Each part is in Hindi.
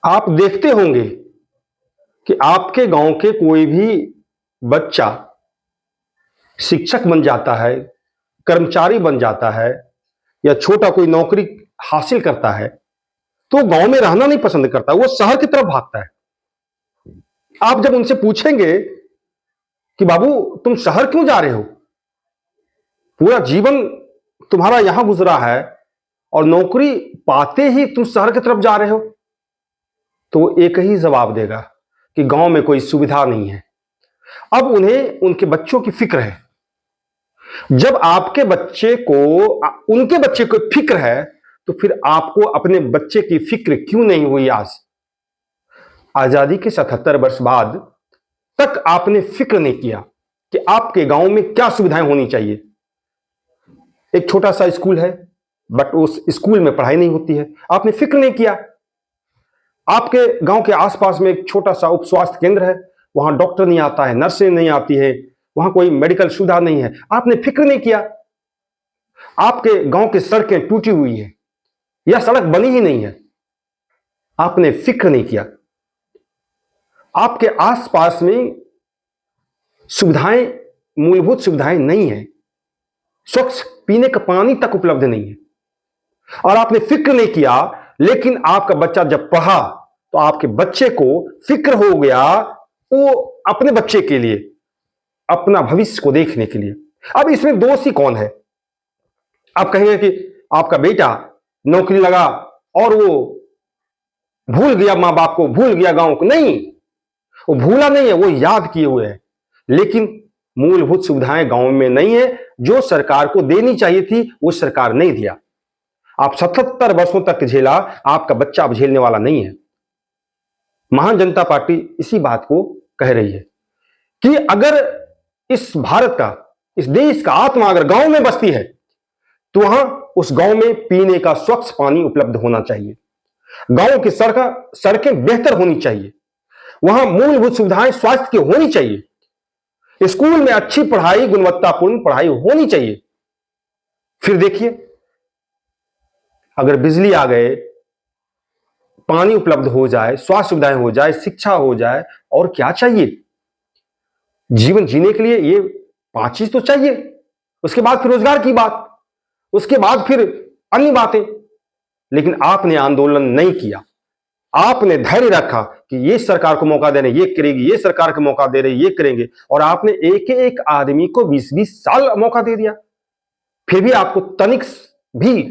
आप देखते होंगे कि आपके गांव के कोई भी बच्चा शिक्षक बन जाता है, कर्मचारी बन जाता है या छोटा कोई नौकरी हासिल करता है तो गांव में रहना नहीं पसंद करता, वो शहर की तरफ भागता है। आप जब उनसे पूछेंगे कि बाबू तुम शहर क्यों जा रहे हो, पूरा जीवन तुम्हारा यहां गुजरा है और नौकरी पाते ही तुम शहर की तरफ जा रहे हो, तो वो एक ही जवाब देगा कि गांव में कोई सुविधा नहीं है। अब उन्हें उनके बच्चों की फिक्र है। जब आपके बच्चे को उनके बच्चे को फिक्र है तो फिर आपको अपने बच्चे की फिक्र क्यों नहीं हुई? आज आजादी के 77 वर्ष बाद तक आपने फिक्र नहीं किया कि आपके गांव में क्या सुविधाएं होनी चाहिए। एक छोटा सा स्कूल है बट उस स्कूल में पढ़ाई नहीं होती है, आपने फिक्र नहीं किया। आपके गांव के आसपास में एक छोटा सा उप स्वास्थ्य केंद्र है, वहां डॉक्टर नहीं आता है, नर्सें नहीं आती है, वहां कोई मेडिकल सुविधा नहीं है, आपने फिक्र नहीं किया। आपके गांव की सड़कें टूटी हुई है या सड़क बनी ही नहीं है, आपने फिक्र नहीं किया। आपके आसपास में सुविधाएं, मूलभूत सुविधाएं नहीं है, स्वच्छ पीने का पानी तक उपलब्ध नहीं है और आपने फिक्र नहीं किया। लेकिन आपका बच्चा जब पढ़ा तो आपके बच्चे को फिक्र हो गया, वो अपने बच्चे के लिए, अपना भविष्य को देखने के लिए। अब इसमें दोषी कौन है? आप कहेंगे कि आपका बेटा नौकरी लगा और वो भूल गया मां बाप को, भूल गया गांव को। नहीं, वो भूला नहीं है, वो याद किए हुए है, लेकिन मूलभूत सुविधाएं गांव में नहीं है। जो सरकार को देनी चाहिए थी वो सरकार नहीं दिया। आप 77 वर्षों तक झेला, आपका बच्चा अब झेलने वाला नहीं है। महान जनता पार्टी इसी बात को कह रही है कि अगर इस भारत का, इस देश का आत्मा अगर गांव में बसती है तो वहां उस गांव में पीने का स्वच्छ पानी उपलब्ध होना चाहिए, गांव की सड़कें बेहतर होनी चाहिए, वहां मूलभूत सुविधाएं स्वास्थ्य की होनी चाहिए, स्कूल में अच्छी पढ़ाई, गुणवत्तापूर्ण पढ़ाई होनी चाहिए। फिर देखिए, अगर बिजली आ गए, पानी उपलब्ध हो जाए, स्वास्थ्य सुविधाएं हो जाए, शिक्षा हो जाए, और क्या चाहिए? जीवन जीने के लिए ये 5 चीज तो चाहिए। उसके बाद फिर रोजगार की बात, उसके बाद फिर अन्य बातें। लेकिन आपने आंदोलन नहीं किया, आपने धैर्य रखा कि ये सरकार को मौका दे रहे ये करेगी, ये सरकार को मौका दे रहे ये करेंगे, और आपने एक एक आदमी को 20-20 साल मौका दे दिया। फिर भी आपको तनिक भी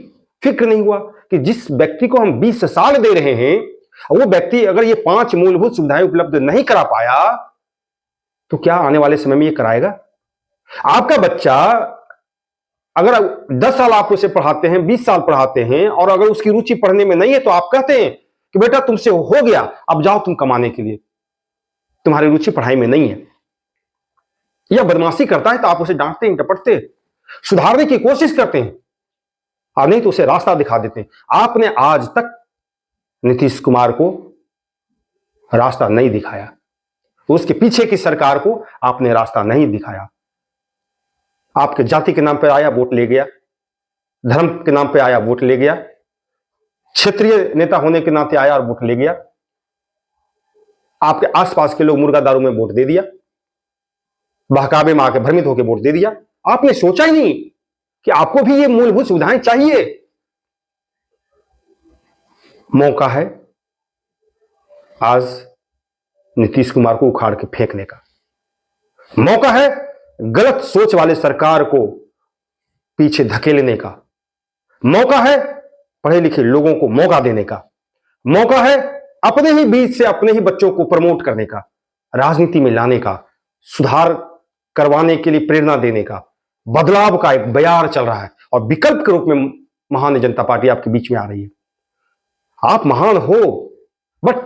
फिक्र नहीं हुआ कि जिस व्यक्ति को हम 20 साल दे रहे हैं, वो व्यक्ति अगर ये 5 मूलभूत सुविधाएं उपलब्ध नहीं करा पाया तो क्या आने वाले समय में ये कराएगा? आपका बच्चा अगर 10 साल आप उसे पढ़ाते हैं, 20 साल पढ़ाते हैं, और अगर उसकी रुचि पढ़ने में नहीं है तो आप कहते हैं कि बेटा तुमसे हो गया, अब जाओ तुम कमाने के लिए, तुम्हारी रुचि पढ़ाई में नहीं है। या बदमाशी करता है तो आप उसे डांटते हैं, डपटते हैं, सुधारने की कोशिश करते हैं, और नहीं तो उसे रास्ता दिखा देते हैं। आपने आज तक नीतीश कुमार को रास्ता नहीं दिखाया, उसके पीछे की सरकार को आपने रास्ता नहीं दिखाया। आपके जाति के नाम पर आया, वोट ले गया, धर्म के नाम पे आया, वोट ले गया, क्षेत्रीय नेता होने के नाते आया और वोट ले गया। आपके आसपास के लोग मुर्गा दारू में वोट दे दिया, बहकावे में आके भ्रमित होकर वोट दे दिया। आपने सोचा ही नहीं कि आपको भी ये मूलभूत सुविधाएं चाहिए। मौका है आज नीतीश कुमार को उखाड़ के फेंकने का, मौका है गलत सोच वाले सरकार को पीछे धकेलने का, मौका है पढ़े लिखे लोगों को मौका देने का, मौका है अपने ही बीच से अपने ही बच्चों को प्रमोट करने का, राजनीति में लाने का, सुधार करवाने के लिए प्रेरणा देने का। बदलाव का एक बयार चल रहा है और विकल्प के रूप में महान जनता पार्टी आपके बीच में आ रही है। आप महान हो, बट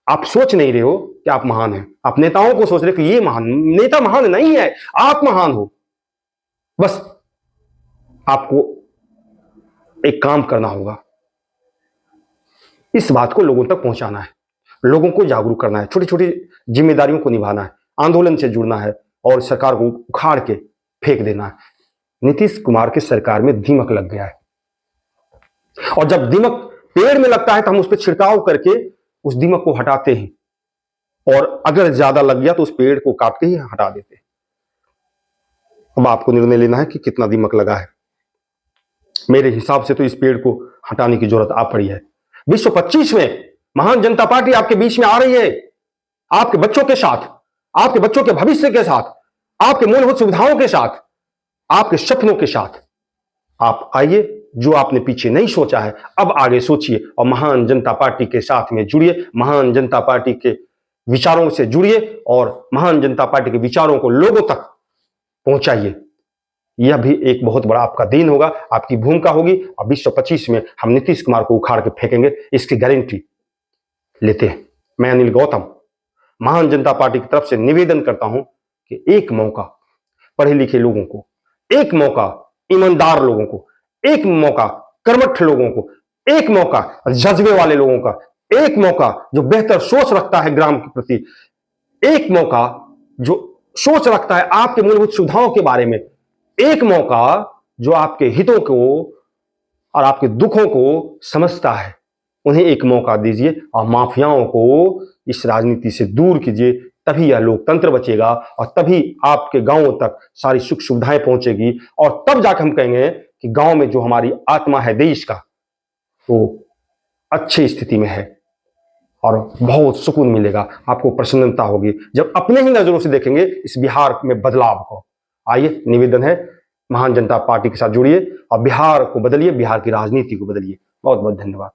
आप सोच नहीं रहे हो कि आप महान हैं। आप नेताओं को सोच रहे हो कि ये महान, नेता महान नहीं है, आप महान हो। बस आपको एक काम करना होगा, इस बात को लोगों तक पहुंचाना है, लोगों को जागरूक करना है, छोटी छोटी जिम्मेदारियों को निभाना है, आंदोलन से जुड़ना है और सरकार को उखाड़ के फेंक देना है। नीतीश कुमार की सरकार में दीमक लग गया है, और जब दीमक पेड़ में लगता है तो हम उस पर छिड़काव करके उस दीमक को हटाते हैं, और अगर ज्यादा लग गया तो उस पेड़ को काट के ही हटा देते हैं। अब आपको निर्णय लेना है कि कितना दीमक लगा है। मेरे हिसाब से तो इस पेड़ को हटाने की जरूरत आ पड़ी है। 2025 में महान जनता पार्टी आपके बीच में आ रही है, आपके बच्चों के साथ, आपके बच्चों के भविष्य के साथ, आपके मूलभूत सुविधाओं के साथ, आपके सपनों के साथ। आप आइए, जो आपने पीछे नहीं सोचा है अब आगे सोचिए और महान जनता पार्टी के साथ में जुड़िए, महान जनता पार्टी के विचारों से जुड़िए और महान जनता पार्टी के विचारों को लोगों तक पहुंचाइए। यह भी एक बहुत बड़ा आपका दिन होगा, आपकी भूमिका होगी। और 2025 में हम नीतीश कुमार को उखाड़ के फेंकेंगे, इसकी गारंटी लेते हैं। मैं अनिल गौतम महान जनता पार्टी की तरफ से निवेदन करता हूं कि एक मौका पढ़े लिखे लोगों को, एक मौका ईमानदार लोगों को, एक मौका कर्मठ लोगों को, एक मौका जज्बे वाले लोगों का, एक मौका जो बेहतर सोच रखता है ग्राम के प्रति, एक मौका जो सोच रखता है आपके मूलभूत सुविधाओं के बारे में, एक मौका जो आपके हितों को और आपके दुखों को समझता है। उन्हें एक मौका दीजिए और माफियाओं को इस राजनीति से दूर कीजिए, तभी यह लोकतंत्र बचेगा और तभी आपके गांवों तक सारी सुख सुविधाएं पहुंचेगी। और तब जाकर हम कहेंगे कि गांव में जो हमारी आत्मा है देश का, वो अच्छी स्थिति में है और बहुत सुकून मिलेगा। आपको प्रसन्नता होगी जब अपने ही नजरों से देखेंगे इस बिहार में बदलाव को। आइए, निवेदन है, महान जनता पार्टी के साथ जुड़िए और बिहार को बदलिए, बिहार की राजनीति को बदलिए। बहुत बहुत धन्यवाद।